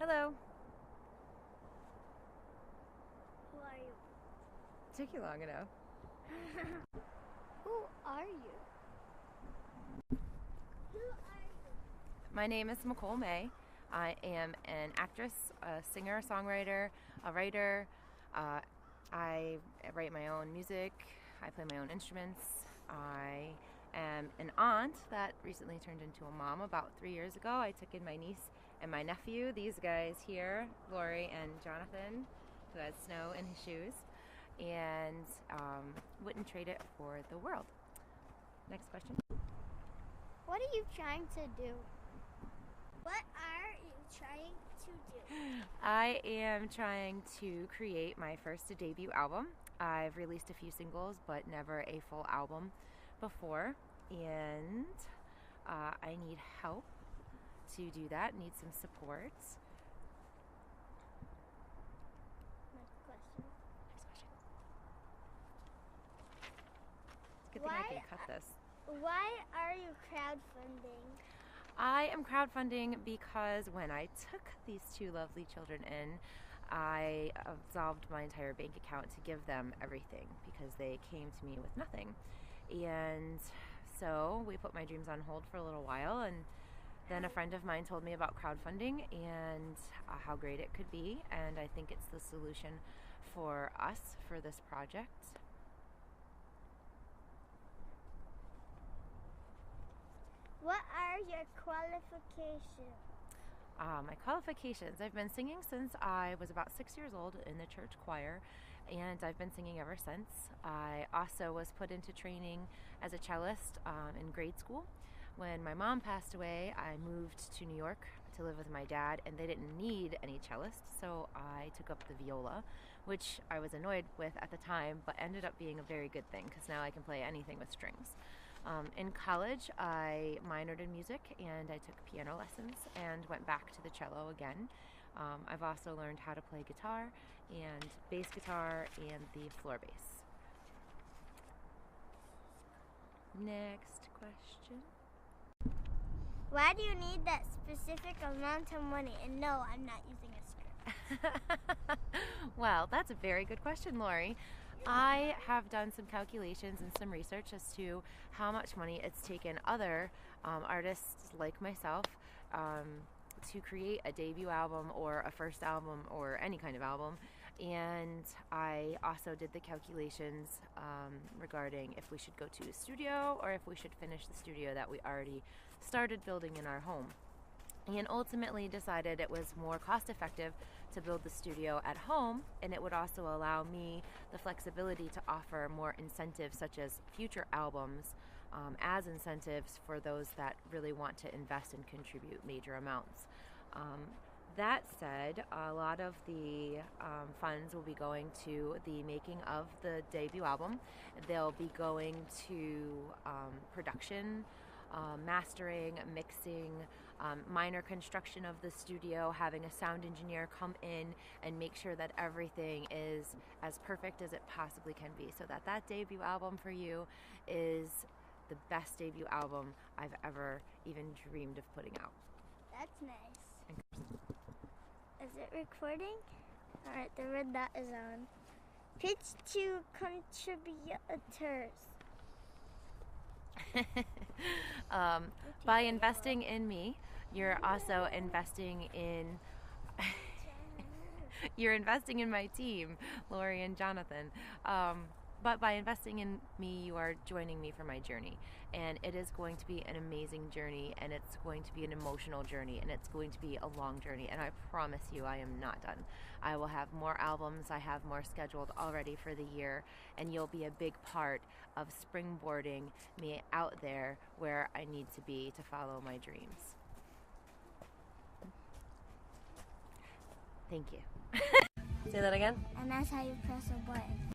Hello. Who are you? Took you long enough. Who are you? Who are you? My name is Nicole May. I am an actress, a singer, songwriter, a writer. I write my own music. I play my own instruments. I am an aunt that recently turned into a mom about 3 years ago. I took in my niece and my nephew, these guys here, Lori and Jonathan, who has snow in his shoes, and wouldn't trade it for the world. Next question. What are you trying to do? What are you trying to do? I am trying to create my first debut album. I've released a few singles, but never a full album before, and I need help to do that, need some support. Next question. It's a good thing I can cut this. Why are you crowdfunding? I am crowdfunding because when I took these two lovely children in, I absolved my entire bank account to give them everything because they came to me with nothing. And so we put my dreams on hold for a little while, and then a friend of mine told me about crowdfunding and how great it could be, and I think it's the solution for us for this project. What are your qualifications? My qualifications. I've been singing since I was about 6 years old in the church choir, and I've been singing ever since. I also was put into training as a cellist in grade school. When my mom passed away, I moved to New York to live with my dad, and they didn't need any cellists, so I took up the viola, which I was annoyed with at the time, but ended up being a very good thing because now I can play anything with strings. In college, I minored in music, and I took piano lessons and went back to the cello again. I've also learned how to play guitar and bass guitar and the floor bass. Next question. Why do you need that specific amount of money? And no, I'm not using a script. Well, that's a very good question, Lori. I have done some calculations and some research as to how much money it's taken other artists like myself to create a debut album or a first album or any kind of album. And I also did the calculations regarding if we should go to a studio or if we should finish the studio that we already started building in our home. And ultimately decided it was more cost effective to build the studio at home, and it would also allow me the flexibility to offer more incentives such as future albums as incentives for those that really want to invest and contribute major amounts. That said, a lot of the funds will be going to the making of the debut album. They'll be going to production, mastering, mixing, minor construction of the studio, having a sound engineer come in and make sure that everything is as perfect as it possibly can be, so that that debut album for you is the best debut album I've ever even dreamed of putting out. That's nice. Is it recording? Alright, the red dot is on. Pitch to contributors. By investing in me, you're also investing in you're investing in my team, Lori and Jonathan. But by investing in me, you are joining me for my journey, and it is going to be an amazing journey, and it's going to be an emotional journey, and it's going to be a long journey, and I promise you I am not done. I will have more albums. I have more scheduled already for the year, and you'll be a big part of springboarding me out there where I need to be to follow my dreams. Thank you. Say that again. And that's how you press a button.